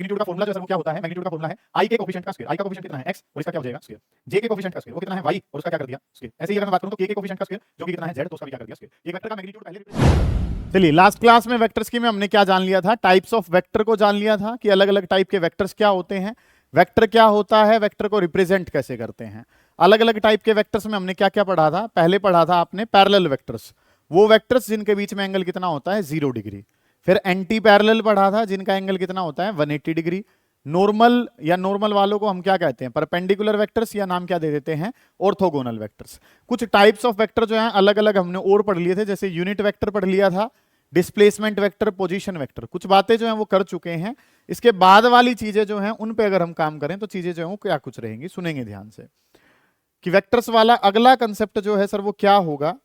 Magnitude का formula जो है वो क्या होता है, मैग्नीट्यूड का फॉर्मूला है आई के कोएफिशिएंट का स्क्वायर। आई का कोएफिशिएंट कितना है x और इसका क्या हो जाएगा स्क्वायर। जे के कोएफिशिएंट का स्क्वायर वो कितना है y और उसका क्या कर दिया स्क्वायर। ऐसे ही अगर मैं बात करूं तो k के कोएफिशिएंट का स्क्वायर जो कि कितना है z तो उसका भी क्या कर दिया स्क्वायर। ये वेक्टर का मैग्नीट्यूड पहले। चलिए लास्ट क्लास में वेक्टर्स की में हमने क्या जान लिया था, टाइप्स ऑफ वेक्टर को जान लिया था कि अलग अलग टाइप के वेक्टर्स क्या होते हैं, वेक्टर क्या होता है, वेक्टर को रिप्रेजेंट कैसे करते हैं। अलग अलग टाइप के वेक्टर्स में हमने क्या क्या पढ़ा था, पहले पढ़ा था आपने पैरेलल वेक्टर्स, वो वेक्टर्स जिनके बीच में एंगल कितना होता है 0 डिग्री। फिर एंटी पैरेलल पढ़ा था जिनका एंगल कितना होता है 180 डिग्री। नॉर्मल या नॉर्मल वालों को हम क्या कहते हैं, परपेंडिकुलर वेक्टर्स, या नाम क्या दे देते हैं ऑर्थोगोनल वेक्टर्स। कुछ टाइप्स ऑफ वेक्टर जो है अलग अलग हमने और पढ़ लिए थे, जैसे यूनिट वेक्टर पढ़ लिया था, डिस्प्लेसमेंट वेक्टर, पोजीशन वेक्टर, कुछ बातें जो हैं वो कर चुके हैं। इसके बाद वाली चीजें जो हैं उन पे अगर हम काम करें तो चीजें जो हैं वो क्या कुछ रहेंगी, सुनेंगे ध्यान से कि वेक्टर्स वाला अगला कंसेप्ट जो है सर वो क्या होगा,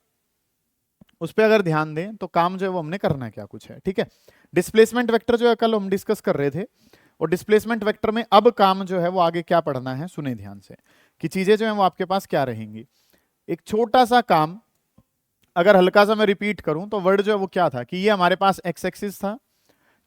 उस पर अगर ध्यान दें तो काम जो है वो हमने करना क्या कुछ है। ठीक है, डिस्प्लेसमेंट वेक्टर जो है कल हम डिस्कस कर रहे थे, और डिस्प्लेसमेंट वेक्टर में अब काम जो है वो आगे क्या पढ़ना है, सुने ध्यान से कि चीजें जो है वो आपके पास क्या रहेंगी। एक छोटा सा काम अगर हल्का सा मैं रिपीट करूं तो वर्ड जो है वो क्या था कि ये हमारे पास एक्स एक्सिस था,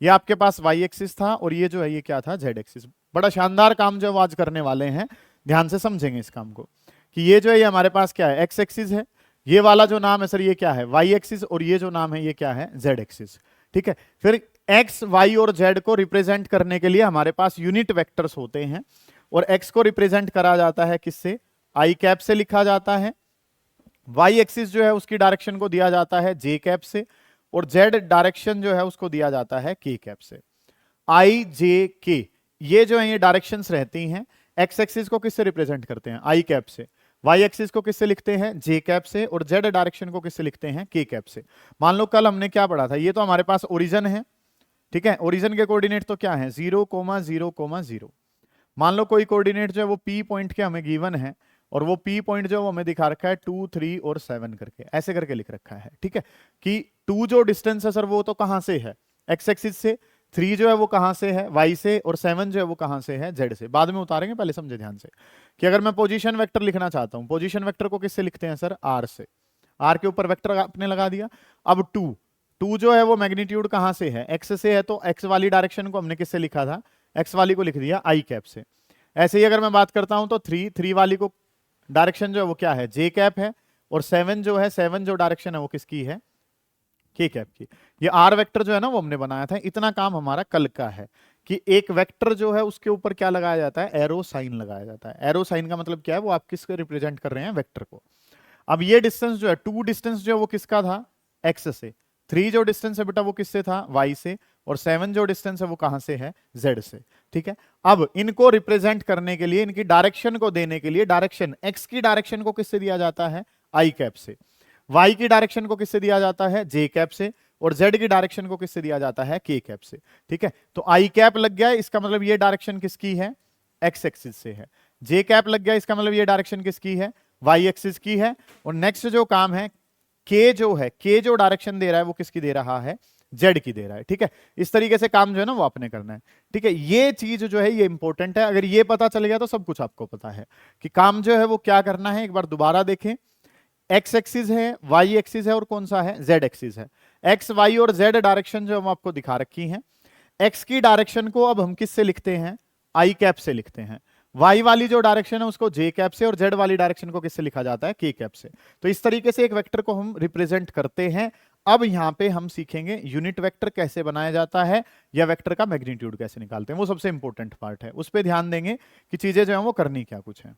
ये आपके पास वाई एक्सिस था, और ये जो है ये क्या था जेड एक्सिस। बड़ा शानदार काम जो है वो आज करने वाले हैं, ध्यान से समझेंगे इस काम को कि ये जो है ये हमारे पास क्या है एक्स एक्सिस है, ये वाला जो नाम है सर ये क्या है वाई एक्सिस, और ये जो नाम है ये क्या है जेड एक्सिस। ठीक है, फिर एक्स वाई और जेड को रिप्रेजेंट करने के लिए हमारे पास यूनिट वेक्टर्स होते हैं, और एक्स को रिप्रेजेंट करा जाता है किससे, आई कैप से लिखा जाता है। वाई एक्सिस जो है उसकी डायरेक्शन को दिया जाता है जे कैप से, और जेड डायरेक्शन जो है उसको दिया जाता है के कैप से। आई जे के ये जो है ये डायरेक्शंस रहती हैं। एक्स एक्सिस को किससे रिप्रेजेंट करते हैं आई कैप से, वाई एक्सिस को किससे लिखते हैं जे कैप से, और जेड डायरेक्शन को किससे लिखते हैं के कैप से। मान लो कल हमने क्या पढ़ा था, ये तो हमारे पास ओरिजिन है। ठीक है, ओरिजिन के कोऑर्डिनेट तो क्या है 0,0,0। मान लो कोई कोऑर्डिनेट जो है वो पी पॉइंट के हमें गिवन है, और वो पी पॉइंट जो हमें दिखा रखा है 2, 3 और 7 करके, ऐसे करके लिख रखा है। ठीक है, कि 2 जो डिस्टेंस है सर वो तो कहां से है एक्स एक्सिस से, 3 जो है वो कहां से है वाई से, और 7 जो है वो कहां से है जेड से। बाद में उतारेंगे, पहले समझे ध्यान से कि अगर मैं पोजीशन वेक्टर लिखना चाहता हूं, पोजीशन वेक्टर को किससे लिखते हैं सर आर से, आर के ऊपर वेक्टर आपने लगा दिया। अब 2 जो है वो मैग्नीट्यूड कहां से है एक्स से है, तो एक्स वाली डायरेक्शन को हमने किससे लिखा था एक्स वाली को लिख दिया आई कैप से। ऐसे ही अगर मैं बात करता हूं तो 3 वाली को डायरेक्शन जो है वो क्या है जे कैप है, और 7 जो है 7 जो डायरेक्शन है वो किसकी है के कैप की। ये आर वेक्टर जो है ना वो हमने बनाया था। इतना काम हमारा कल का है कि एक वेक्टर जो है उसके ऊपर क्या लगाया जाता है एरो साइन लगाया जाता है। एरो साइन का मतलब क्या है, वो आप किसको रिप्रेजेंट कर रहे हैं वेक्टर को। अब ये डिस्टेंस जो है 2 डिस्टेंस जो है वो किसका था एक्स से, 3 जो डिस्टेंस है बेटा वो किससे था वाई से, और 7 जो डिस्टेंस है वो कहां से है जेड से। ठीक है, अब इनको रिप्रेजेंट करने के लिए, इनकी डायरेक्शन को देने के लिए, डायरेक्शन एक्स की डायरेक्शन को किससे दिया जाता है आई कैप से, वाई की डायरेक्शन को किससे दिया जाता है जे कैप से, और जेड की डायरेक्शन को किससे दिया जाता है के कैप से। ठीक है, तो आई कैप लग गया, इसका मतलब ये डायरेक्शन किसकी है एक्स एक्सिस से है। जे कैप लग गया, इसका मतलब ये डायरेक्शन किसकी है वाई एक्सिस की है। और नेक्स्ट जो काम है के जो है, के जो डायरेक्शन दे रहा है वो किसकी दे रहा है जेड की दे रहा है। ठीक है, इस तरीके से काम जो है ना वो आपने करना है। ठीक है, ये चीज जो है ये इंपॉर्टेंट है, अगर ये पता चल गया तो सब कुछ आपको पता है कि काम जो है वो क्या करना है। एक बार दोबारा देखें, एक्स एक्सिस है, वाई एक्सिस है, और कौन सा है जेड एक्सिस है। एक्स वाई और जेड डायरेक्शन जो हम आपको दिखा रखी है। एक्स की डायरेक्शन को अब हम किससे लिखते हैं आई कैप से लिखते हैं, वाई वाली जो डायरेक्शन है उसको जे कैप से, और जेड वाली डायरेक्शन को किससे लिखा जाता है के कैप से। तो इस तरीके से एक वेक्टर को हम रिप्रेजेंट करते हैं। अब यहां पे हम सीखेंगे यूनिट वेक्टर कैसे बनाया जाता है, या वेक्टर का मैग्नीट्यूड कैसे निकालते हैं, वो सबसे इंपॉर्टेंट पार्ट है, उस पर ध्यान देंगे कि चीजें जो है वो करनी क्या कुछ है।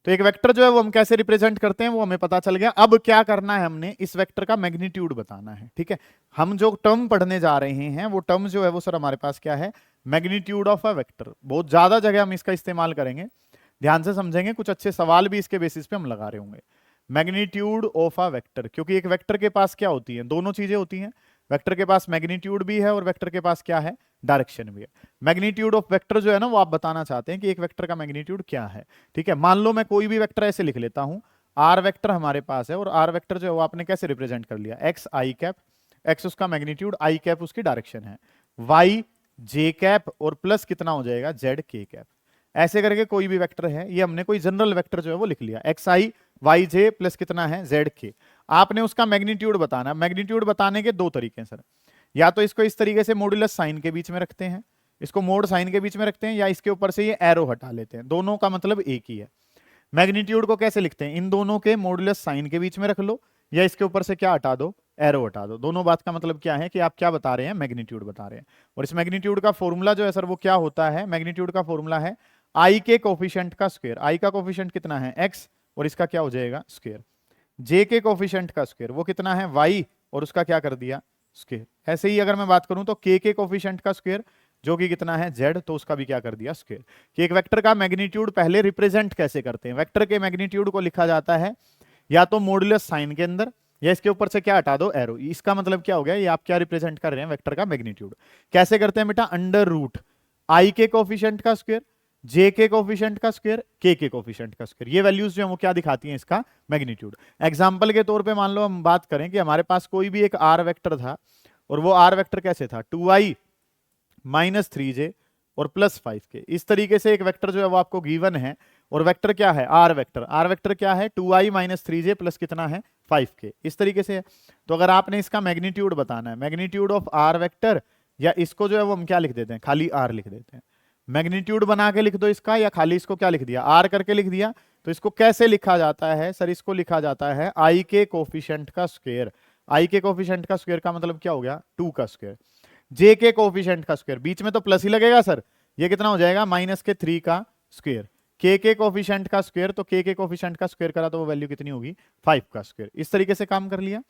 तो एक वेक्टर जो है वो हम कैसे रिप्रेजेंट करते हैं वो हमें पता चल गया। अब क्या करना है, हमने इस वेक्टर का मैग्नीट्यूड बताना है। ठीक है, हम जो टर्म पढ़ने जा रहे हैं वो टर्म जो है वो सर हमारे पास क्या है मैग्नीट्यूड ऑफ अ वेक्टर। बहुत ज्यादा जगह हम इसका इस्तेमाल करेंगे, ध्यान से समझेंगे, कुछ अच्छे सवाल भी इसके बेसिस पे हम लगा रहे होंगे। मैग्नीट्यूड ऑफ अ वेक्टर, क्योंकि एक वेक्टर के पास क्या होती है दोनों चीजें होती हैं, वेक्टर के पास मैग्नीट्यूड भी है और वेक्टर के पास क्या है डायरेक्शन भी है। मैग्नीट्यूड ऑफ वेक्टर जो है ना वो आप बताना चाहते हैं कि एक वेक्टर का मैग्नीट्यूड क्या है। ठीक है, मान लो मैं कोई भी वेक्टर ऐसे लिख लेता हूं, आर वेक्टर हमारे पास है, और आर वेक्टर जो है वो आपने कैसे रिप्रेजेंट कर लिया एक्स आई कैप, एक्स उसका मैग्नीट्यूड, आई कैप उसकी डायरेक्शन है, वाई जे कैप, और प्लस कितना हो जाएगा जेड के कैप। ऐसे करके कोई भी वेक्टर है, ये हमने कोई जनरल वेक्टर जो है वो लिख लिया एक्स आई वाई जे प्लस कितना है जेड के। आपने उसका मैग्नीट्यूड बताना। मैग्नीट्यूड बताने के दो तरीके हैं सर, या तो इसको इस तरीके से मॉड्यूलस साइन के बीच में रखते हैं, इसको मोड साइन के बीच में रखते हैं या इसके ऊपर से ये एरो हटा लेते हैं, दोनों का मतलब एक ही है। मैग्नीट्यूड को कैसे लिखते हैं, इन दोनों के मॉडुलस साइन के बीच में रख लो या इसके ऊपर से क्या हटा दो, एरो हटा दो। दोनों बात का मतलब क्या है कि आप क्या बता रहे हैं, मैग्नीट्यूड बता रहे हैं। और इस मैग्नीट्यूड का फॉर्मूला जो है सर वो क्या होता है, मैग्नीट्यूड का फॉर्मूला है आई के कोफिशिएंट का स्क्वायर। आई का कोफिशिएंट कितना है, एक्स, और इसका क्या हो जाएगा, स्क्वायर। जे के कोफिशिएंट का स्क्वायर वो कितना है, वाई, और उसका क्या कर दिया, स्क्वायर। ऐसे ही अगर मैं बात करूं तो के कोफिशिएंट का स्क्वायर जो कि कितना है, जेड, तो उसका भी क्या कर दिया, स्क्वायर। कि एक वेक्टर का मैग्नीट्यूड पहले रिप्रेजेंट कैसे करते हैं, वेक्टर के मैग्नीट्यूड को लिखा जाता है या तो मॉडुलस साइन के अंदर या इसके ऊपर से क्या हटा दो, एरो। इसका मतलब क्या हो गया, ये आप क्या रिप्रेजेंट कर रहे हैं, वेक्टर का मैग्नीट्यूड। कैसे करते हैं बेटा, अंडर रूट आई के कोफिशिएंट का स्क्वायर, जे के कोफिशिएंट का स्क्वायर, के कोफिशिएंट का स्क्वायर। ये वैल्यूज जो है वो क्या दिखाती हैं, इसका मैग्नीट्यूड। एग्जांपल के तौर पे मान लो हम बात करें कि हमारे पास कोई भी एक आर वेक्टर था और वो आर वेक्टर कैसे था, 2i माइनस 3j और प्लस 5k। इस तरीके से एक वेक्टर जो है वो आपको गिवन है और वेक्टर क्या है, आर वेक्टर। आर वेक्टर क्या है, 2i माइनस 3j प्लस कितना है, 5k। इस तरीके से है। तो अगर आपने इसका मैग्नीट्यूड बताना है, मैग्नीट्यूड ऑफ आर वेक्टर, या इसको जो है वो हम क्या लिख देते हैं, खाली आर लिख देते हैं। मैग्नीट्यूड बना के लिख दो इसका, या खाली इसको क्या लिख दिया, आर करके लिख दिया। तो इसको कैसे लिखा जाता है सर, इसको लिखा जाता है आई के कोफिशिएंट का स्क्वायर। आई के कोफिशिएंट का स्क्वायर का मतलब क्या हो गया, 2 का स्क्वायर। जे के कोफिशिएंट का स्क्वायर, बीच में तो प्लस ही लगेगा सर, ये कितना हो जाएगा, माइनस के 3 का स्क्वायर। के कोफिशिएंट का स्क्वायर, तो के कोफिशिएंट का स्क्वायर करा तो वो वैल्यू कितनी होगी, 5 का स्क्वायर। इस तरीके से काम कर लिया।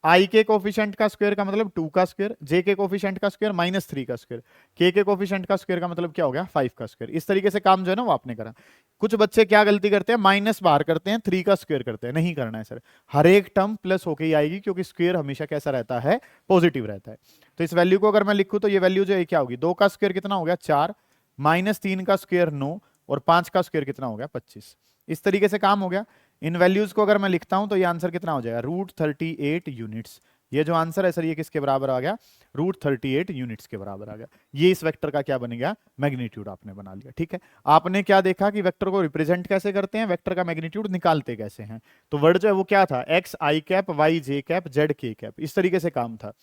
आई के कोफिशिएंट का स्क्वायर का मतलब 2 का स्क्वायर, जे के कोफिशिएंट का स्क्वायर माइनस 3 का स्क्वायर, के कोफिशिएंट का स्क्वायर का मतलब क्या हो गया, 5 का स्क्वायर। इस तरीके से काम जो है ना वो आपने करा। कुछ बच्चे क्या गलती करते हैं, माइनस बाहर करते हैं, 3 का स्क्वायर करते हैं। नहीं करना है सर, हर एक टर्म प्लस होके ही आएगी, क्योंकि स्क्वायर हमेशा कैसा रहता है, पॉजिटिव रहता है। तो इस वैल्यू को अगर मैं लिखूं तो ये वैल्यू जो है क्या होगी, 2 का स्क्वायर कितना हो गया, 4, माइनस 3 का स्क्वायर 9, और 5 का स्क्वायर कितना हो गया, 25। इस तरीके से काम हो गया। इन वैल्यूज को अगर मैं लिखता हूं तो ये आंसर कितना हो जाएगा, √38 यूनिट्स। ये जो आंसर है सर ये किसके बराबर आ गया, √38 यूनिट्स के बराबर आ गया। ये इस वेक्टर का क्या बन गया, मैग्नीट्यूड आपने बना लिया। ठीक है, आपने क्या देखा कि वेक्टर को रिप्रेजेंट कैसे करते हैं, वेक्टर का मैग्नीट्यूड निकालते कैसे हैं। तो वर्ड जो है वो क्या था, एक्स आई कैप, वाई जे कैप, जेड के कैप। इस तरीके से काम था।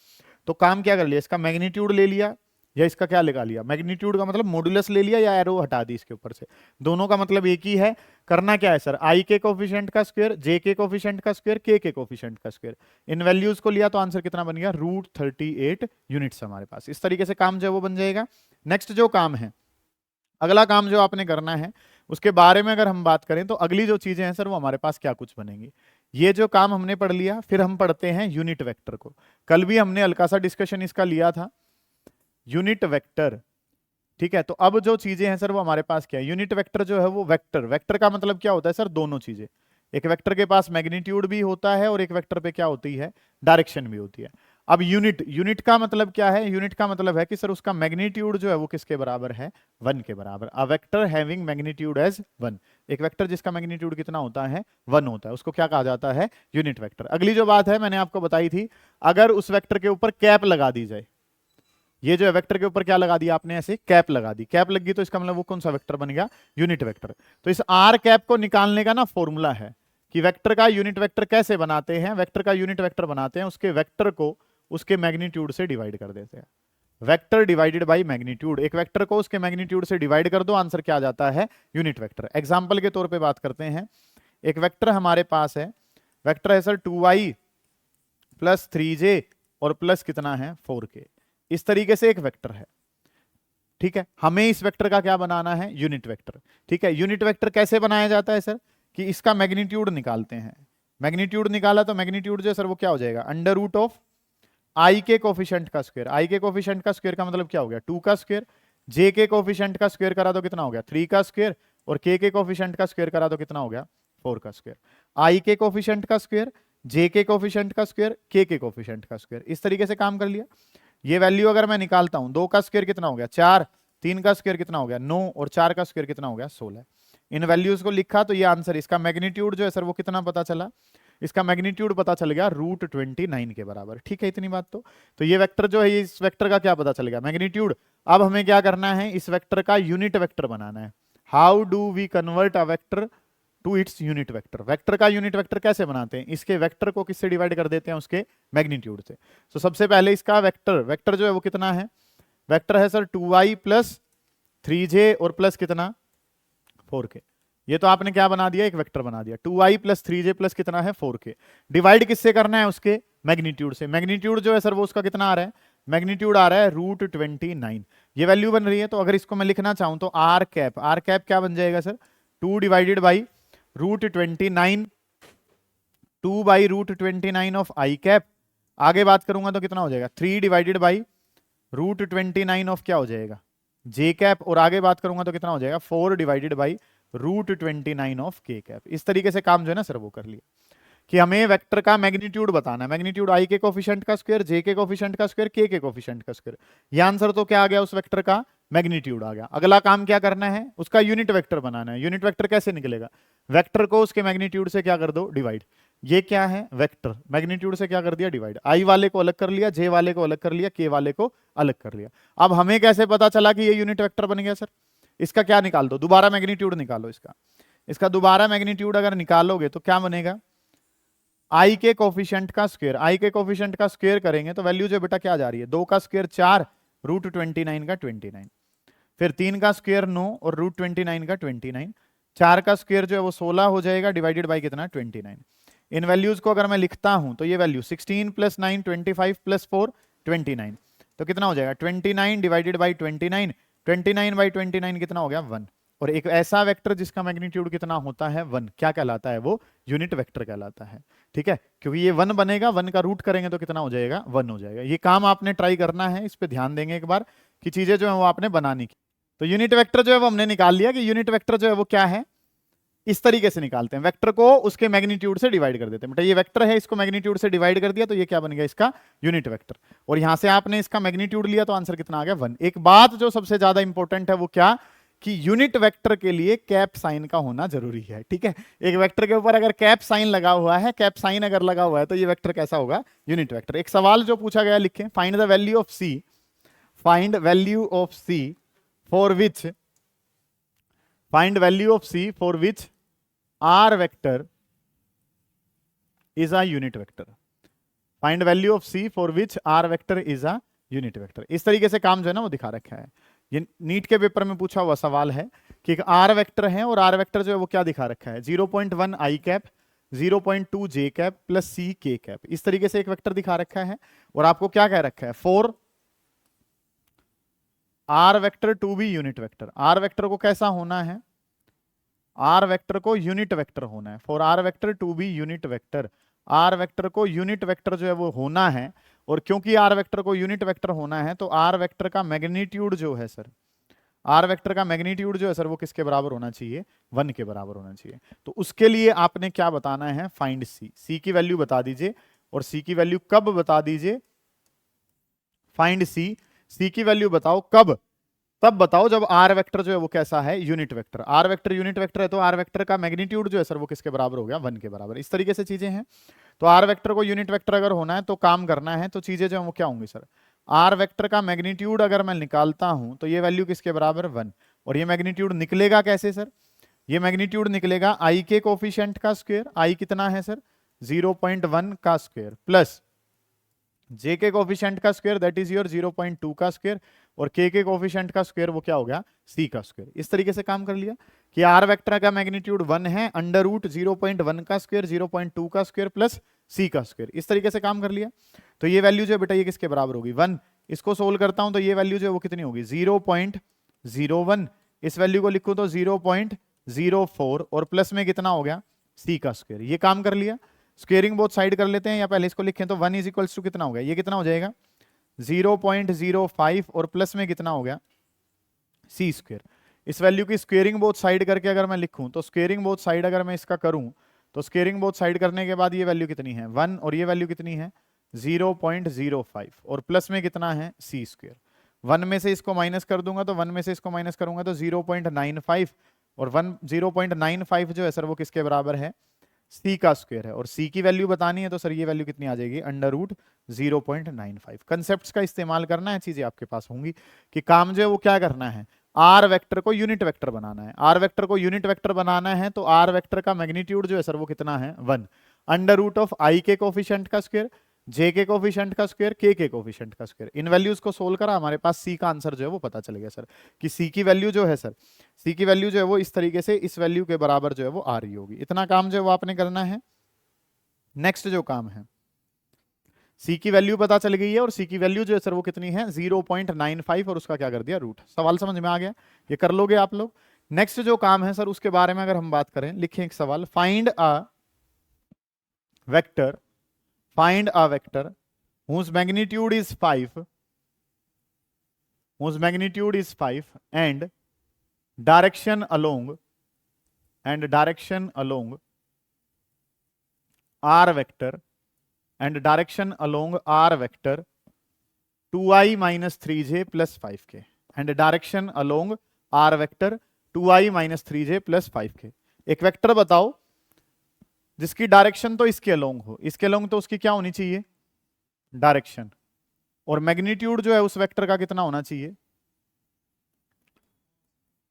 तो काम क्या कर लिया, इसका मैग्नीट्यूड ले लिया या इसका क्या लगा लिया, मैग्नीट्यूड का मतलब मॉडुलस ले लिया या एरो हटा दी इसके ऊपर से। दोनों का मतलब एक ही है। करना क्या है सर, आई के कोफिशिएंट का स्क्वायर, जे के कोफिशिएंट का स्क्वायर, के कोफिशिएंट का स्क्वायर। इन वैल्यूज को लिया तो आंसर कितना बन गया, √38 यूनिट्स हमारे पास। इस तरीके से काम जो है वो बन जाएगा। नेक्स्ट जो काम है, अगला काम जो आपने करना है उसके बारे में अगर हम बात करें तो अगली जो चीजें हैं सर वो हमारे पास क्या कुछ बनेंगी। ये जो काम हमने पढ़ लिया, फिर हम पढ़ते हैं यूनिट वेक्टर को। कल भी हमने हल्का सा डिस्कशन इसका लिया था, यूनिट वेक्टर। ठीक है, तो अब जो चीजें हैं सर वो हमारे पास क्या है, यूनिट वेक्टर जो है वो वेक्टर। वेक्टर का मतलब क्या होता है सर, दोनों चीजें। एक वेक्टर के पास मैग्नीट्यूड भी होता है और एक वेक्टर पे क्या होती है, डायरेक्शन भी होती है। अब यूनिट का मतलब क्या है, यूनिट का मतलब है कि सर उसका मैग्नीट्यूड जो है वो किसके बराबर है, 1 के बराबर। A vector having magnitude as 1, एक वेक्टर जिसका मैग्नीट्यूड कितना होता है, 1 होता है, उसको क्या कहा जाता है, यूनिट वेक्टर। अगली जो बात है मैंने आपको बताई थी, अगर उस वेक्टर के ऊपर कैप लगा दी जाए, ये जो है वेक्टर के ऊपर क्या लगा दिया आपने, ऐसे कैप लगा दी, कैप लगी तो इसका मतलब वो कौन सा वेक्टर बन गया, यूनिट वेक्टर। तो इस आर कैप को निकालने का ना फॉर्मूला है कि वेक्टर का यूनिट वेक्टर कैसे बनाते हैं। वेक्टर का यूनिट वेक्टर बनाते हैं, उसके वेक्टर को उसके मैग्नीट्यूड से डिवाइड कर देते हैं। वेक्टर डिवाइडेड बाई मैग्नीट्यूड, एक वेक्टर को उसके मैग्नीट्यूड से डिवाइड कर दो, आंसर क्या आ जाता है, यूनिट वेक्टर। एग्जाम्पल के तौर पर बात करते हैं, एक वेक्टर हमारे पास है, वेक्टर है सर 2i प्लस 3j और प्लस कितना है, 4k। इस तरीके से एक वेक्टर है। ठीक है, हमें इस वेक्टर का क्या बनाना है, यूनिट वेक्टर। ठीक है, यूनिट वेक्टर कैसे बनाया जाता है सर, कि इसका मैग्नीट्यूड निकालते हैं। मैग्नीट्यूड निकाला तो मैग्नीट्यूड जो है सर वो क्या हो जाएगा, अंडर रूट ऑफ आई के कोफिशिएंट का स्क्वायर। आई के कोफिशिएंट का स्क्वायर का मतलब क्या हो गया, 2 का स्क्वायर। जे के कोफिशिएंट का स्क्वायर करा तो कितना हो गया, 3 का स्क्वायर। और के कोफिशिएंट का स्क्वायर करा तो कितना हो गया, 4 का स्क्वायर। आई के कोफिशिएंट का स्क्वायर, जे के कोफिशिएंट का स्क्वायर, के कोफिशिएंट का स्क्वायर। इस तरीके से काम कर लिया। ये वैल्यू अगर मैं निकालता हूं, 2 का स्क्वायर कितना हो गया, 4, 3 का स्क्वायर कितना हो गया, 9, और 4 का स्क्वायर कितना हो गया, 16। इन वैल्यूज को लिखा तो ये आंसर, इसका मैग्नीट्यूड जो है सर वो कितना पता चला, इसका मैग्नीट्यूड पता चल गया √29 के बराबर। ठीक है, इतनी बात। तो ये वेक्टर जो है, इस वेक्टर का क्या पता चल गया, मैग्नीट्यूड। अब हमें क्या करना है, इस वेक्टर का यूनिट वेक्टर बनाना है। How do we convert a vector to its unit vector. Vector का यूनिट वेक्टर कैसे बनाते हैं, इसके वेक्टर को किससे डिवाइड कर देते हैं, उसके मैग्नीट्यूड से। तो सबसे पहले इसका वेक्टर जो है वो कितना है, वेक्टर है सर 2i प्लस 3j और प्लस कितना 4k। ये तो आपने क्या बना दिया, एक वेक्टर बना दिया। 2i प्लस 3j प्लस कितना है 4k। डिवाइड किससे करना है, उसके मैग्नीट्यूड से। मैग्नीट्यूड जो है सर वो उसका कितना आ रहा है, मैग्नीट्यूड आ रहा है √29। ये वैल्यू बन रही है। तो अगर इसको मैं लिखना चाहूं तो आर कैप क्या बन जाएगा sir, 2 divided by √29, 2 by √29 of I cap. आगे बात करूंगा तो कितना हो जाएगा 3 डिवाइडेड बाई √29 ऑफ क्या हो जाएगा जे कैप। और आगे बात करूंगा तो कितना हो जाएगा 4 डिवाइडेड बाई √29 ऑफ के कैप। इस तरीके से काम जो है ना सर वो कर लिया कि हमें वेक्टर का मैग्नीट्यूड बताना है। मैग्नीट्यूड आई के कोफिशिएंट का स्क्वायर, जे के कोफिशिएंट का स्क्वायर, के कोफिशिएंट का स्क्वायर। ये आंसर तो क्या आ गया, उस वेक्टर का मैग्नीट्यूड आ गया। अगला काम क्या करना है, उसका यूनिट वेक्टर बनाना है। यूनिट वेक्टर कैसे निकलेगा, वेक्टर को उसके मैग्नीट्यूड से क्या कर दो डिवाइड। ये क्या है वेक्टर, मैग्नीट्यूड से क्या कर दिया डिवाइड। आई वाले को अलग कर लिया, जे वाले को अलग कर लिया, के वाले को अलग कर लिया। अब हमें कैसे पता चला कि ये यूनिट वेक्टर बन गया सर, इसका क्या निकाल दो, दोबारा मैग्नीट्यूड निकालो इसका दोबारा मैग्नीट्यूड अगर निकालोगे तो क्या बनेगा, आई के कोफिशिएंट का स्क्वायर। आई के कोफिशिएंट का स्क्वायर करेंगे तो वैल्यू जो बेटा क्या जा रही है, 2 का स्क्वायर 4, √29 का 29, फिर 3 का स्क्वायर 9 और √29 का 29, 4 का स्क्वायर जो है वो 16 हो जाएगा डिवाइडेड बाई कितना 29। इन वैल्यूज को अगर मैं लिखता हूं तो ये वैल्यू 16 प्लस 9 25 प्लस 4 29, तो कितना हो जाएगा 29 डिवाइडेड बाई 29, 29 बाई 29 कितना हो गया 1। और एक ऐसा वेक्टर जिसका मैग्नीट्यूड कितना होता है 1, क्या कहलाता है वो, यूनिट वेक्टर कहलाता है। ठीक है, क्योंकि ये 1 बनेगा, 1 का रूट करेंगे तो कितना हो जाएगा 1 हो जाएगा। ये काम आपने ट्राई करना है, इस पे ध्यान देंगे एक बार कि चीजें जो है वो आपने बनानी की। तो यूनिट वेक्टर जो है वो हमने निकाल लिया कि यूनिट वेक्टर जो है वो क्या है, इस तरीके से निकालते हैं। वेक्टर को उसके मैग्नीट्यूड से डिवाइड कर देते हैं। बेटा ये वेक्टर है, इसको मैग्नीट्यूड से डिवाइड कर दिया तो ये क्या बन गया इसका यूनिट वेक्टर। और यहां से आपने इसका मैग्नीट्यूड लिया तो आंसर कितना आ गया 1। एक बात जो सबसे ज्यादा इंपॉर्टेंट है वो क्या, कि यूनिट वेक्टर के लिए कैप साइन का होना जरूरी है। ठीक है, एक वेक्टर के ऊपर अगर कैप साइन लगा हुआ है, कैप साइन अगर लगा हुआ है तो ये वेक्टर कैसा होगा, यूनिट वेक्टर। एक सवाल जो पूछा गया लिखें, find the value of C, find value of C for which, find value of C for which R vector is a unit vector. Find value of C for which R vector is a unit vector. इस तरीके से काम जो है ना वो दिखा रखा है। ये नीट के पेपर में पूछा हुआ सवाल है कि एक आर वेक्टर है और आर वेक्टर जो है वो क्या दिखा रखा है, 0.1 आई कैप, 0.2 जे कैप प्लस सी के कैप। इस तरीके से एक वेक्टर दिखा रखा है और आपको क्या कह रखा है, for R vector to be unit vector. R vector को कैसा होना है, आर वेक्टर को यूनिट वेक्टर होना है। For R vector to be unit vector, R vector को यूनिट वेक्टर जो है वो होना है। और क्योंकि आर वेक्टर को यूनिट वेक्टर होना है तो आर वेक्टर का मैग्नीट्यूड जो है सर, आर वेक्टर का मैग्नीट्यूड जो है सर वो किसके बराबर होना चाहिए, 1 के बराबर होना चाहिए। तो उसके लिए आपने क्या बताना है, फाइंड सी। सी की वैल्यू बता दीजिए और सी की वैल्यू कब बता दीजिए, फाइंड सी, सी की वैल्यू बताओ कब, तब बताओ जब आर वेक्टर जो है वो कैसा है, unit vector. R vector unit vector है तो आर वेक्टर का मैग्नीट्यूड जो है सर वो किसके बराबर हो गया, 1 के बराबर। इस तरीके से चीजें हैं। तो आर वेक्टर को यूनिट वेक्टर अगर होना है तो काम करना है, तो चीजें जो है वो क्या होंगी सर, आर वेक्टर का मैग्नीट्यूड अगर मैं निकालता हूं तो ये वैल्यू किसके बराबर 1। और ये मैग्नीट्यूड निकलेगा कैसे सर, ये मैग्नीट्यूड निकलेगा आई के कोफिशिएंट का स्क्वायर, आई कितना है सर 0.1 का स्क्वायर, प्लस जे के कोफिशिएंट का स्क्वायर दैट इज योर 0.2 का स्क्वायर, और के कोफिशिएंट का स्क्वायर वो क्या हो गया सी का स्क्वायर। इस तरीके से काम कर लिया कि आर वेक्टर का मैग्नीट्यूड 1 है, अंडर रूट 0.1 का स्क्वायर, 0.2 का स्क्वायर प्लस सी का स्क्वायर। इस तरीके से काम कर लिया। तो ये वैल्यू जो है बेटा ये किसके बराबर होगी 1। इसको सोल्व करता हूं तो ये वैल्यू जो है वो कितनी होगी 0.01। इस वैल्यू को लिखूं तो 0.04 और प्लस में कितना हो गया सी का स्क्वायर। ये काम कर लिया। स्क्वेयरिंग बोथ साइड कर लेते हैं, या पहले इसको लिखें तो 1 इज इक्वल्स टू कितना हो गया, ये कितना हो जाएगा 0.05 और प्लस में कितना हो गया सी स्क्वायर। इस वैल्यू की स्क्वेयरिंग बोथ साइड करके अगर मैं लिखूं तो स्क्वेयरिंग बोथ साइड अगर मैं इसका करूं तो स्क्वेयरिंग बोथ साइड करने के बाद ये वैल्यू कितनी है 1 और ये वैल्यू कितनी है 0.05 और प्लस में कितना है सी स्क्वायर। 1 में से इसको माइनस कर दूंगा तो 1 में से इसको माइनस करूंगा तो 0.95 और 0.95 जो है सर वो किसके बराबर है सी का स्क्वायर है। और सी की वैल्यू बतानी है तो सर ये वैल्यू कितनी आ जाएगी अंडर रूट 0.95। कंसेप्ट्स का इस्तेमाल करना है, चीजें आपके पास होंगी कि काम जो है वो क्या करना है, आर वेक्टर को यूनिट वेक्टर बनाना है। आर वेक्टर को यूनिट वेक्टर बनाना है तो आर वेक्टर का मैग्नीट्यूड जो है सर वो कितना है 1, अंडर रूट ऑफ आई के कोफिशिएंट का स्क्वायर जे के कोफिशिएंट का स्क्वायर के कोफिशिएंट का स्क्वायर। इन वैल्यूज को सोल्व करा, हमारे पास सी का आंसर जो है वो पता चल गया सर, कि सी की वैल्यू जो है सर, सी की वैल्यू जो है वो इस तरीके से इस वैल्यू के बराबर जो है वो आ रही होगी। इतना काम जो है वो आपने करना है। नेक्स्ट जो काम है, सी की वैल्यू पता चल गई है और सी की वैल्यू जो है सर वो कितनी है 0.95 और उसका क्या कर दिया रूट। सवाल समझ में आ गया, ये कर लोगे आप लोग। नेक्स्ट जो काम है सर उसके बारे में अगर हम बात करें, लिखें एक सवाल, find a vector, find a vector whose magnitude is 5, whose magnitude is 5 and direction along r vector and direction along r vector 2i minus 3j plus 5k and direction along r vector 2i minus 3j plus 5k। एक vector बताओ जिसकी direction तो इसके along हो, इसके along तो उसकी क्या होनी चाहिए डायरेक्शन, और मैग्नीट्यूड जो है उस वेक्टर का कितना होना चाहिए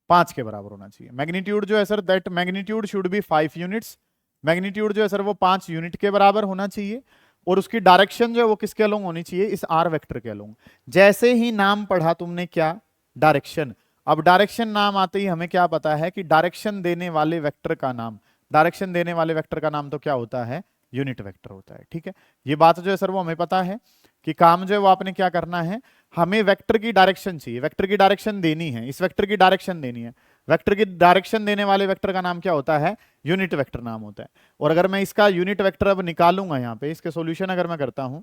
5 के बराबर होना चाहिए। मैग्नीट्यूड जो है sir that magnitude should be 5 units, magnitude जो है सर वो 5 यूनिट के बराबर होना चाहिए, और उसकी डायरेक्शन जो है वो किसके अलोंग होनी चाहिए इस आर वेक्टर के अलोंग। जैसे ही नाम पढ़ा तुमने क्या डायरेक्शन, अब डायरेक्शन नाम आते ही हमें क्या पता है कि डायरेक्शन देने वाले वेक्टर का नाम, डायरेक्शन देने वाले वेक्टर का नाम तो क्या होता है यूनिट वेक्टर होता है। ठीक है, ये बात जो है सर वो हमें पता है कि काम जो है वो आपने क्या करना है, हमें वेक्टर की डायरेक्शन चाहिए, वेक्टर की डायरेक्शन देनी है, इस वेक्टर की डायरेक्शन देनी है, वेक्टर की डायरेक्शन देने वाले वेक्टर का नाम क्या होता है यूनिट वेक्टर नाम होता है। और अगर मैं इसका यूनिट वेक्टर अब निकालूंगा, यहाँ पे इसके सॉल्यूशन अगर मैं करता हूं,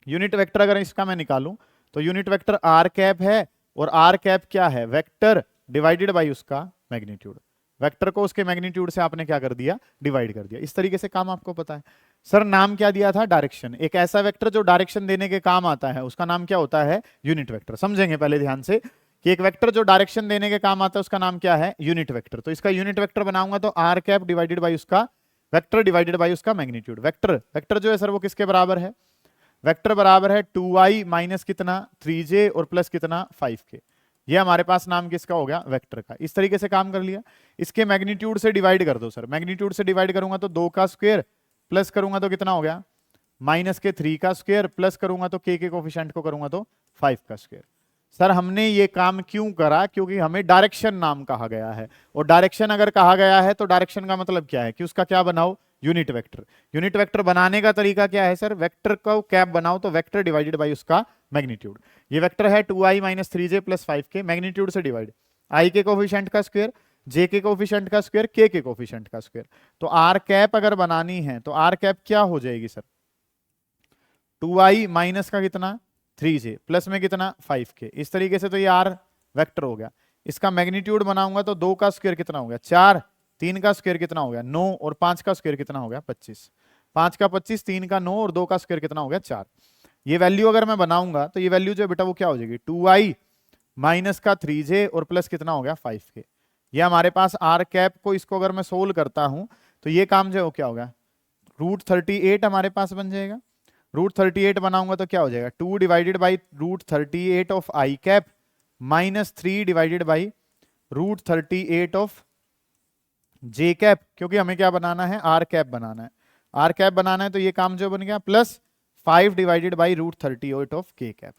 यूनिट वेक्टर अगर इसका मैं निकालूं तो यूनिट वेक्टर आर कैप है, और आर कैप क्या है वेक्टर डिवाइडेड बाई उसका मैग्नीट्यूड, वेक्टर को उसके मैग्नीट्यूड से आपने क्या कर दिया डिवाइड कर दिया। इस तरीके से काम आपको पता है। सर नाम क्या दिया था डायरेक्शन, एक ऐसा वेक्टर जो डायरेक्शन देने के काम आता है उसका नाम क्या होता है यूनिट वेक्टर। समझेंगे पहले ध्यान से कि एक वेक्टर जो डायरेक्शन देने के काम आता है उसका नाम क्या है यूनिट वेक्टर। तो इसका यूनिट वेक्टर बनाऊंगा तो आर कैप डिवाइडेड बाई उसका वेक्टर डिवाइडेड बाई उसका मैग्नीट्यूड। वेक्टर वेक्टर जो है सर वो किसके बराबर है, वेक्टर बराबर है 2i माइनस कितना 3j और प्लस कितना 5k। ये हमारे पास नाम किसका हो गया वेक्टर का। इस तरीके से काम कर लिया। इसके मैग्नीट्यूड से डिवाइड कर दो सर, मैग्नीट्यूड से डिवाइड करूंगा तो 2 का स्क्वायर प्लस करूंगा तो कितना हो गया माइनस के 3 का स्क्वायर प्लस करूंगा तो के कोफिशिएंट को करूंगा तो 5 का स्क्वायर। सर हमने ये काम क्यों करा, क्योंकि हमें डायरेक्शन नाम कहा गया है, और डायरेक्शन अगर कहा गया है तो डायरेक्शन का मतलब क्या है कि उसका क्या बनाओ यूनिट वेक्टर। यूनिट वेक्टर बनाने का तरीका क्या है सर, वेक्टर को कैप बनाओ तो वेक्टर डिवाइडेड बाई उसका मैग्नीट्यूड। ये वेक्टर है 2i minus 3j plus 5k, magnitude से डिवाइड, i के कोफिशिएंट का स्क्वायर, j के कोफिशिएंट का स्क्वायर, k के कोफिशिएंट का स्क्वायर। तो आर कैप अगर बनानी है तो आर कैप क्या हो जाएगी सर 2i माइनस का कितना 3j प्लस में कितना 5k। इस तरीके से तो ये आर वेक्टर हो गया। इसका मैग्नीट्यूड बनाऊंगा तो 2 का स्क्वायर कितना हो गया 4, 3 का स्क्वायर कितना हो गया 9 और 5 का स्क्वायर कितना हो गया 25, 5 का 25, 3 का 9 और 2 का स्क्वायर कितना हो गया 4। ये वैल्यू अगर मैं बनाऊंगा तो ये वैल्यू जो बेटा वो क्या हो जाएगी 2i माइनस का 3j और प्लस कितना हो गया 5k। ये हमारे पास आर कैप को इसको अगर मैं सोल्व करता हूं तो ये काम जो है वो क्या होगा √38 हमारे पास बन जाएगा। √38 बनाऊंगा तो क्या हो जाएगा 2 divided by √38 of I cap minus 3 divided by √38 of J cap, क्योंकि हमें क्या बनाना है आर कैप बनाना है, आर कैप बनाना है तो ये काम जो बन गया प्लस 5 डिवाइडेड बाई √38 ऑफ के कैप।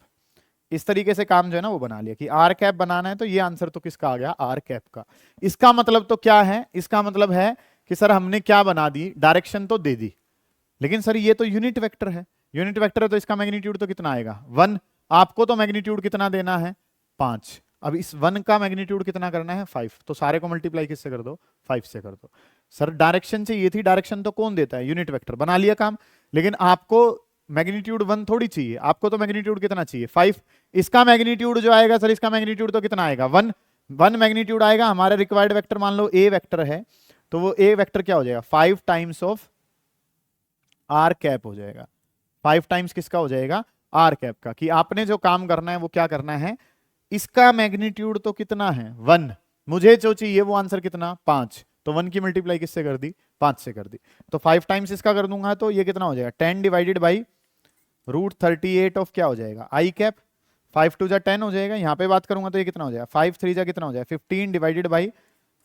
इस तरीके से काम जो है ना वो बना लिया कि आर कैप बनाना है तो ये आंसर तो किसका आ गया आर कैप का। इसका मतलब तो क्या है, इसका मतलब है कि सर हमने क्या बना दी डायरेक्शन तो दे दी, लेकिन सर ये तो यूनिट वेक्टर है, यूनिट वेक्टर है तो इसका मैग्नीट्यूड तो कितना आएगा 1। आपको तो मैग्नीट्यूड कितना देना है 5, अब इस 1 का मैग्नीट्यूड कितना करना है 5, तो सारे को मल्टीप्लाई किससे कर दो 5 से कर दो। सर डायरेक्शन चाहिए थी, डायरेक्शन तो कौन देता है यूनिट वेक्टर, बना लिया काम। लेकिन आपको मैग्नीट्यूड 1 थोड़ी चाहिए, आपको तो मैग्नीट्यूड कितना चाहिए 5। इसका मैग्नीट्यूड जो आएगा सर इसका मैग्नीट्यूड तो कितना आएगा 1 मैग्नीट्यूड आएगा। हमारे रिक्वायर्ड वेक्टर मान लो ए वेक्टर है तो वो ए वेक्टर क्या हो जाएगा 5 टाइम्स ऑफ आर कैप हो जाएगा, 5 टाइम्स किसका हो जाएगा आर कैप का। कि आपने जो काम करना है वो क्या करना है, इसका मैग्नीट्यूड तो कितना है 1, मुझे जो चाहिए वो आंसर कितना 5, तो 1 की मल्टीप्लाई किससे कर दी 5 से कर दी। तो 5 टाइम्स इसका कर दूंगा तो ये कितना हो जाएगा 10 डिवाइडेड बाई √38 ऑफ क्या हो जाएगा आई कैप, 5 2 जा 10 हो जाएगा। यहाँ पे बात करूंगा तो ये कितना हो जाएगा 5 3 जा कितना हो जाएगा 15 डिवाइडेड बाई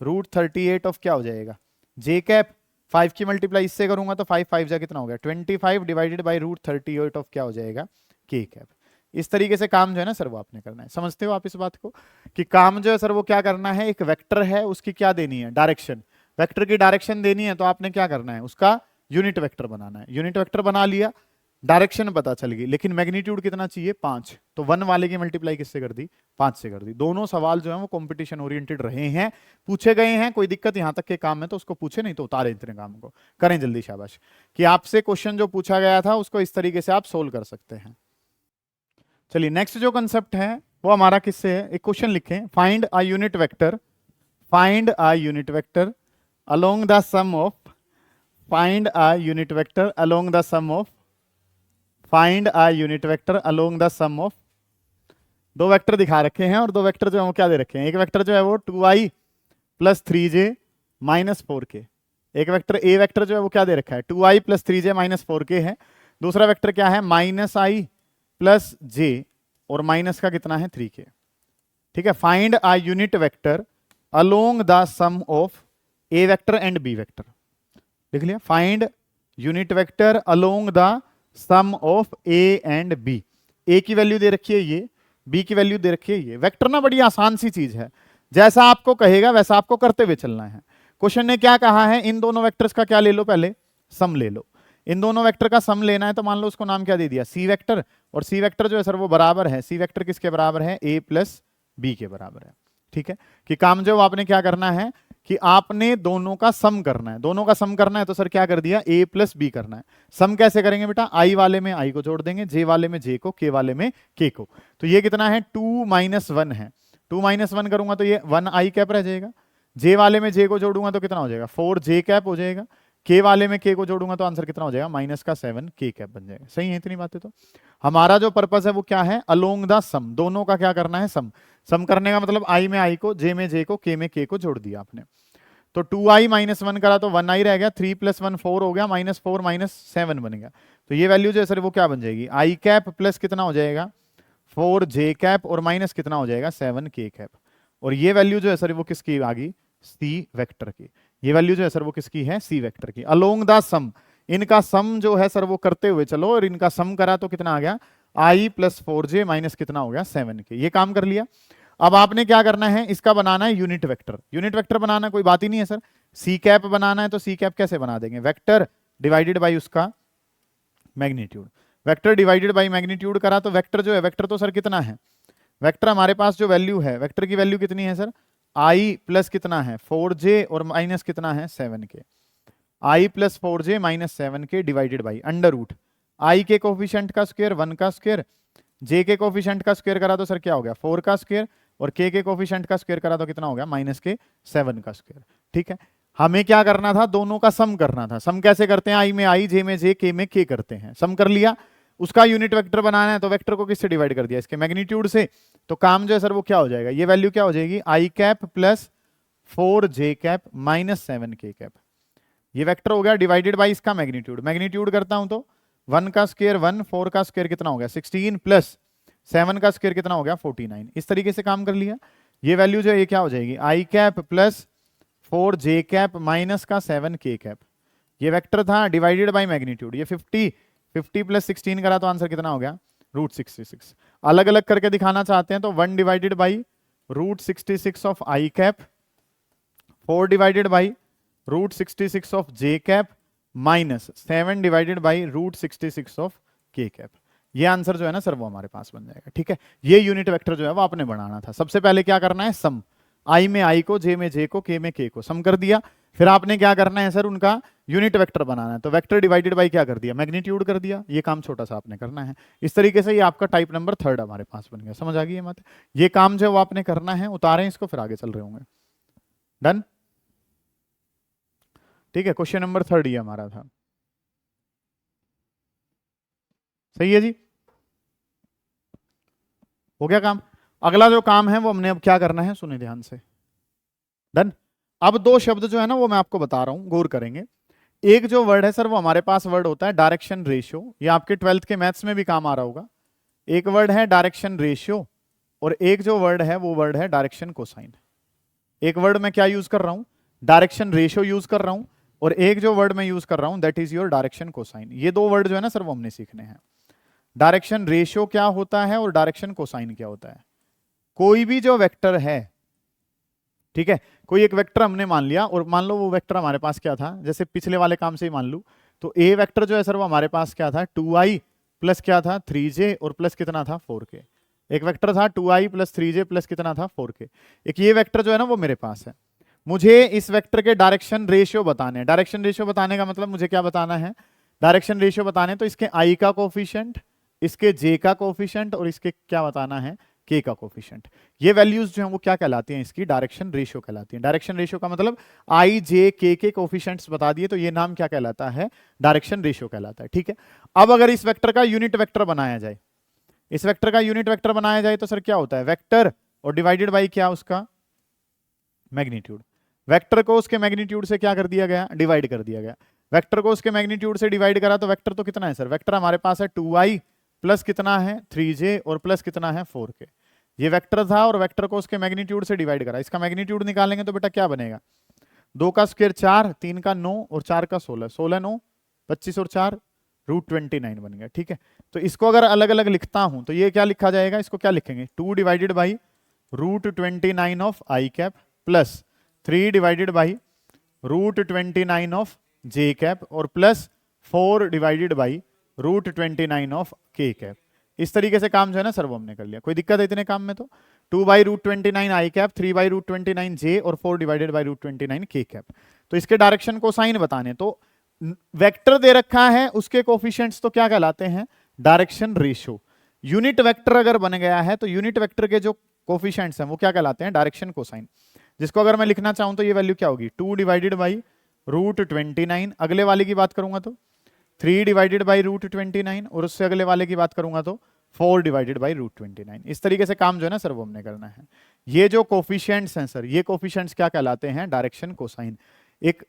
√38 ऑफ क्या हो जाएगा जे कैप, 5 की मल्टीप्लाई इससे करूंगा तो 5 5 जा कितना हो गया 25 डिवाइडेड बाई रूट 38 ऑफ क्या हो जाएगा के कैप। इस तरीके से काम जो है ना सर वो आपने करना है। समझते हो आप इस बात को कि काम जो है सर वो क्या करना है, एक वेक्टर है उसकी क्या देनी है, डायरेक्शन। वेक्टर की डायरेक्शन देनी है तो आपने क्या करना है, उसका यूनिट वेक्टर बनाना है। यूनिट वेक्टर बना लिया, डायरेक्शन पता चल गई, लेकिन मैग्नीट्यूड कितना चाहिए 5। तो 1 वाले की मल्टीप्लाई किससे कर दी, 5 से कर दी। दोनों सवाल जो है वो कंपटीशन ओरिएंटेड रहे हैं, पूछे गए हैं। कोई दिक्कत यहां तक के काम है तो उसको पूछे, नहीं तो उतारे इतने काम को, करें जल्दी शाबाश। कि आपसे क्वेश्चन जो पूछा गया था उसको इस तरीके से आप सोल्व कर सकते हैं। चलिए नेक्स्ट जो कंसेप्ट है वो हमारा किससे है, एक क्वेश्चन लिखें, find a unit vector, find a unit vector along the sum of, find a unit vector along the sum of, find a unit vector along the sum of. दो vector दिखा रखे हैं और दो वेक्टर जो है वो क्या दे रखे हैं, एक वेक्टर जो है वो 2i plus 3j minus 4k। एक वेक्टर ए वेक्टर जो है वो क्या दे रखा है 2i plus 3j minus 4k है। दूसरा वेक्टर क्या है माइनस आई प्लस जे और माइनस का कितना है 3k। ठीक है, find a unit vector along the sum of A vector and B vector. लिख लिया, find unit vector along the sum of A and B. A की वैल्यू दे रखी है ये, बी की वैल्यू दे रखी है ये। वेक्टर ना बड़ी आसान सी चीज है, जैसा आपको कहेगा वैसा आपको करते हुए चलना है। क्वेश्चन ने क्या कहा है, इन दोनों वेक्टर्स का क्या ले लो, पहले सम ले लो। इन दोनों वेक्टर का सम लेना है तो मान लो उसको नाम क्या दे दिया, सी वेक्टर। और सी वेक्टर जो है सर वो बराबर है, सी वेक्टर किसके बराबर है, ए प्लस बी के बराबर है। ठीक है, कि काम जो आपने क्या करना है कि आपने दोनों का सम करना है। दोनों का सम करना है तो सर क्या कर दिया, ए प्लस बी करना है। सम कैसे करेंगे बेटा, आई वाले में आई को जोड़ देंगे, जे वाले में जे को, के वाले में के को। तो ये कितना है 2 - 1 है, 2 - 1 करूंगा तो ये 1 आई कैप रह जाएगा। जे वाले में जे को जोड़ूंगा तो कितना हो जाएगा 4 जे कैप हो जाएगा। के वाले में के को जोड़ूंगा तो आंसर कितना हो जाएगा -7 के कैप बन जाएगा। सही है इतनी बातें। तो हमारा जो पर्पस है वो क्या है, अलोंग द सम, दोनों का क्या करना है सम। सम करने का मतलब आई में आई को, जे में जे को, के में के को जोड़ दिया आपने। तो 2i - 1 करा तो 1i रह गया, 3 + 1 4 हो गया, -4 - 7 बन गया। तो ये वैल्यू जो है सर वो क्या बन जाएगी, आई कैप प्लस कितना हो जाएगा 4 जे कैप और माइनस कितना हो जाएगा 7 के कैप। और ये वैल्यू जो है सर वो किसकी आ गई, सी वेक्टर की। ये वैल्यू जो है सर वो किसकी है, सी वेक्टर की। अलोंग द सम, इनका सम जो है सर वो करते हुए चलो, और इनका सम करा तो कितना आ गया i + 4j माइनस कितना हो गया 7 के। ये काम कर लिया। अब आपने क्या करना है, इसका बनाना है यूनिट वेक्टर। यूनिट वेक्टर बनाना कोई बात ही नहीं है सर, सी कैप बनाना है तो सी कैप कैसे बना देंगे, वेक्टर डिवाइडेड बाई उसका magnitude. Vector divided by magnitude करा तो वेक्टर जो है, वेक्टर तो सर कितना है, वेक्टर हमारे पास जो वैल्यू है, वेक्टर की वैल्यू कितनी है सर, i प्लस कितना है 4j और माइनस कितना है 7k। i + 4j - 7k divided by under root i के कोफिशिएंट का स्क्वायर 1 का स्क्वायर, j के कोफिशिएंट का स्क्वायर करा तो सर क्या हो गया 4 का स्क्वायर, और k के कोफिशिएंट का स्क्वायर करा तो कितना हो गया -7 का स्क्वायर। ठीक है, हमें क्या करना था, दोनों का सम करना था। सम कैसे करते हैं, i में i, j में j, k में k करते हैं। सम कर लिया, उसका यूनिट वेक्टर बनाना है तो वेक्टर को किससे डिवाइड कर दिया, इसके मैग्नीट्यूड से। तो काम जो है सर वो क्या हो जाएगा, ये वैल्यू क्या हो जाएगी, i cap plus 4 j cap -7 k cap. ये वेक्टर हो गया डिवाइडेड बाई इसका मैग्नीट्यूड। मैग्नीट्यूड करता हूं तो 1 का स्क्वायर 1, 4 का स्क्वायर कितना हो गया 16 प्लस 7 का स्क्वायर कितना हो गया 49। इस तरीके से काम कर लिया। ये वैल्यू जो है ये क्या हो जाएगी, i cap plus 4 j cap minus का 7 k कैप। ये वेक्टर था डिवाइडेड बाई मैग्नीट्यूड। ये 50 प्लस 16 करा तो आंसर कितना हो गया √66। अलग अलग करके दिखाना चाहते हैं तो 1 divided by √66 of i cap, 4 divided by √66 of j cap minus 7 divided by √66 of k cap. ये आंसर जो है ना सर वो हमारे पास बन जाएगा। ठीक है, ये यूनिट वेक्टर जो है वो आपने बनाना था। सबसे पहले क्या करना है, सम, i में i को, j में j को, k में k को सम कर दिया। फिर आपने क्या करना है सर, उनका यूनिट वेक्टर बनाना है तो वेक्टर डिवाइडेड बाई क्या कर दिया, मैग्नीट्यूड कर दिया। ये काम छोटा सा आपने करना है। इस तरीके से ये आपका टाइप नंबर 3 हमारे पास बन गया। समझ आ गई ये बात, ये काम जो है वो आपने करना है। उतारें इसको, फिर आगे चल रहे होंगे। डन, ठीक है। क्वेश्चन नंबर 3 ये हमारा था। सही है जी, हो गया काम। अगला जो काम है वो हमने अब क्या करना है, सुने ध्यान से। डन। अब दो शब्द जो है ना वो मैं आपको बता रहा हूं, गौर करेंगे। एक जो वर्ड है सर वो हमारे पास वर्ड होता है डायरेक्शन रेशियो। ये आपके 12th के मैथ्स में भी काम आ रहा होगा। एक वर्ड है डायरेक्शन रेशियो और एक जो वर्ड है वो वर्ड है डायरेक्शन कोसाइन। एक वर्ड मैं क्या यूज कर रहा हूं, डायरेक्शन रेशियो यूज कर रहा हूं। और एक जो वर्ड मैं यूज कर रहा हूं that is your direction cosine. ये दो वर्ड जो है ना सर वो हमने सीखने हैं। डायरेक्शन रेशियो क्या होता है और डायरेक्शन कोसाइन क्या होता है। कोई भी जो वेक्टर है, ठीक है, कोई एक वेक्टर हमने मान लिया और मान लो वो वेक्टर हमारे पास क्या था, जैसे पिछले वाले काम से ही मान लूं तो ए वेक्टर जो है सर वो हमारे पास क्या था 2i प्लस क्या था 3j और प्लस कितना था 4k। एक वेक्टर था 2i प्लस 3j प्लस कितना था 4k। एक ये वेक्टर जो है ना वो मेरे पास है। मुझे इस वेक्टर के डायरेक्शन रेशियो बताने हैं। डायरेक्शन रेशियो बताने का मतलब मुझे क्या बताना है, डायरेक्शन रेशियो बताने तो इसके i का कोफिशिएंट, इसके j का कोफिशिएंट और इसके क्या बताना है k का कोफिशिएंट। ये वैल्यूज जो है वो क्या कहलाती हैं, इसकी डायरेक्शन रेशियो कहलाती हैं। डायरेक्शन रेशियो का मतलब i j k के कोफिशिएंट्स बता दिए तो ये नाम क्या कहलाता है, डायरेक्शन रेशियो कहलाता है। ठीक है, अब अगर इस वेक्टर का यूनिट वेक्टर बनाया जाए, इस वेक्टर का यूनिट वेक्टर बनाया जाए तो सर क्या होता है, वेक्टर और डिवाइडेड बाई क्या उसका मैग्नीट्यूड। वेक्टर को उसके मैग्नीट्यूड से क्या कर दिया गया, डिवाइड कर दिया गया। वेक्टर को उसके मैग्नीट्यूड से डिवाइड करा तो वेक्टर तो कितना है सर, वेक्टर हमारे पास है 2i प्लस कितना है 3j और प्लस कितना है 4k। ये वेक्टर था और वेक्टर को उसके मैग्नीट्यूड से डिवाइड करा। इसका मैग्नीट्यूड निकालेंगे तो बेटा क्या बनेगा, 2 का स्क्वायर 4, 3 का 9 और 4 का 16, 16 9 25 और 4 √29 बन गया। ठीक है, तो इसको अगर अलग अलग लिखता हूं तो ये क्या लिखा जाएगा, इसको क्या लिखेंगे 2 divided by √29 of i cap plus 3 divided by √29 of j cap और plus 4 divided by √29 of k cap. इस तरीके से काम जो है ना सर वो हमने कर लिया। कोई दिक्कत है इतने काम में तो 2 by √29 i cap, 3 by √29 j और 4 डिवाइडेड बाई √29 k कैप। तो इसके डायरेक्शन को साइन बताने तो वेक्टर दे रखा है, उसके कोफिशिएंट्स तो क्या कहलाते हैं, डायरेक्शन रेशियो। यूनिट वेक्टर अगर बन गया है तो यूनिट वेक्टर के जो कोफिशिएंट्स हैं वो क्या कहलाते हैं, डायरेक्शन कोसाइन। जिसको अगर मैं लिखना चाहूं तो ये वैल्यू क्या होगी 2 डिवाइडेड बाई √29। अगले वाले की बात करूंगा तो 3 डिवाइडेड बाई √29 और उससे अगले वाले की बात करूंगा तो 4 डिवाइडेड बाई √29। इस तरीके से काम जो है ना सर वो हमने करना है। ये जो कोफिशिएंट्स हैं सर, ये कोफिशिएंट्स क्या कहलाते हैं, डायरेक्शन कोसाइन। एक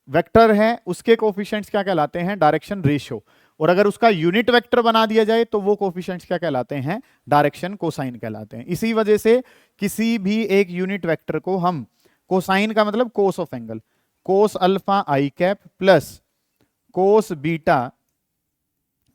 वेक्टर है उसके कोफिशिएंट्स क्या कहलाते हैं, डायरेक्शन रेशियो। और अगर उसका यूनिट वेक्टर बना दिया जाए तो वो कोफिशिएंट्स क्या कहलाते हैं, डायरेक्शन कोसाइन कहलाते हैं। इसी वजह से किसी भी एक यूनिट वेक्टर को हम कोसाइन का मतलब cos of angle, cos alpha i cap plus cos beta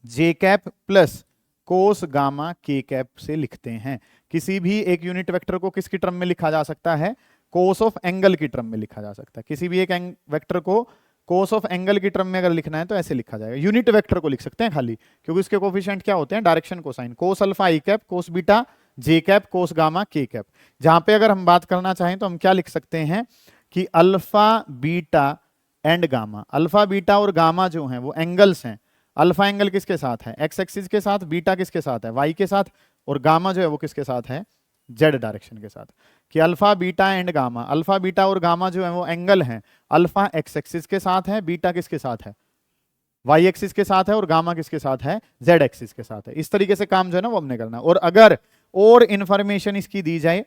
j cap plus cos gamma k cap से लिखते हैं। किसी भी एक यूनिट वेक्टर को किसकी टर्म में लिखा जा सकता है, कोस ऑफ एंगल की टर्म में लिखा जा सकता है। किसी भी एक वेक्टर को कोस ऑफ एंगल की टर्म में अगर लिखना है तो ऐसे लिखा जाएगा। यूनिट वेक्टर को लिख सकते हैं खाली, क्योंकि उसके कोफिशिएंट क्या होते हैं, direction cosine. Cos alpha i cap, cos beta j cap, cos gamma k cap. जहां पे अगर हम बात करना चाहें तो हम क्या लिख सकते हैं कि alpha beta and gamma. Alpha beta और गामा जो हैं वो एंगल्स हैं। अल्फा एंगल किसके साथ है, एक्स एक्सिस के साथ, बीटा किसके साथ है, वाई के साथ, और गामा जो है वो किसके साथ है, जेड डायरेक्शन के साथ। कि alpha beta and gamma, alpha beta और गामा जो है वो एंगल हैं। अल्फा एक्स एक्सिस के साथ है, बीटा किसके साथ है, वाई एक्सिस के साथ है, और गामा किसके साथ है, जेड एक्सिस के साथ है। इस तरीके से काम जो है ना वो हमने करना है। और अगर और इंफॉर्मेशन इसकी दी जाए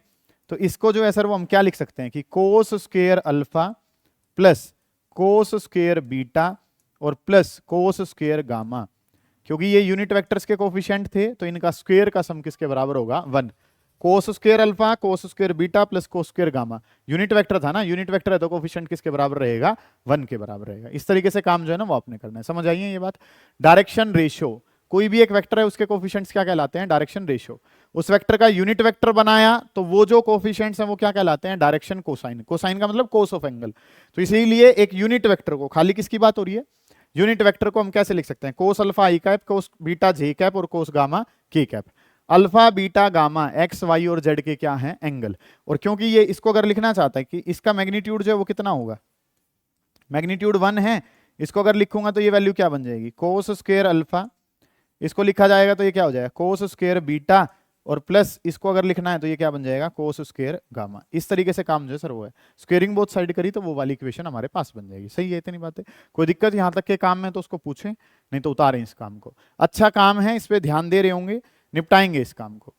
तो इसको जो है सर वो हम क्या लिख सकते हैं कि cos square alpha plus cos square beta और प्लस कोस स्क्वायर गामा। क्योंकि ये यूनिट वेक्टर्स के कोफिशिएंट थे तो इनका स्क्वायर का सम किसके बराबर होगा, 1। Cos square alpha, cos square beta plus cos square gamma. Unit vector था ना, यूनिट वेक्टर है तो कोफिशिएंट किसके बराबर रहेगा, 1 के बराबर रहेगा। इस तरीके से काम जो है ना वो आपने करना है। समझ आई है ये बात। डायरेक्शन रेशियो, कोई भी एक वेक्टर है उसके कोफिशिएंट्स क्या कहलाते हैं, डायरेक्शन रेशियो। उस वेक्टर का यूनिट वेक्टर बनाया तो वो जो कोफिशिएंट्स हैं वो क्या कहलाते हैं, डायरेक्शन कोसाइन। कोसाइन का मतलब कोस ऑफ एंगल। तो इसीलिए एक यूनिट वेक्टर को, खाली किसकी बात हो रही है, यूनिट वेक्टर को हम कैसे लिख सकते हैं, cos alpha i cap, cos beta j cap और cos gamma k cap. Alpha beta gamma x y और जेड के क्या हैं, एंगल। और क्योंकि ये इसको अगर लिखना चाहता है कि इसका मैग्नीट्यूड जो है वो कितना होगा, मैग्नीट्यूड 1 है, इसको अगर लिखूंगा तो ये वैल्यू क्या बन जाएगी, कोस स्क्वायर अल्फा। इसको लिखा जाएगा तो ये क्या हो जाएगा, कोस स्क्वायर बीटा, और प्लस इसको अगर लिखना है तो ये क्या बन जाएगा, कोस स्क्वायर गामा। इस तरीके से काम जो है सर वो है। स्क्वेयरिंग बोथ साइड करी तो वो वाली इक्वेशन हमारे पास बन जाएगी। सही है, इतनी बातें। कोई दिक्कत यहाँ तक के काम में तो उसको पूछें, नहीं तो उतारें इस काम को। अच्छा काम है, इस पे ध्यान दे रहे होंगे, निपटाएंगे इस काम को।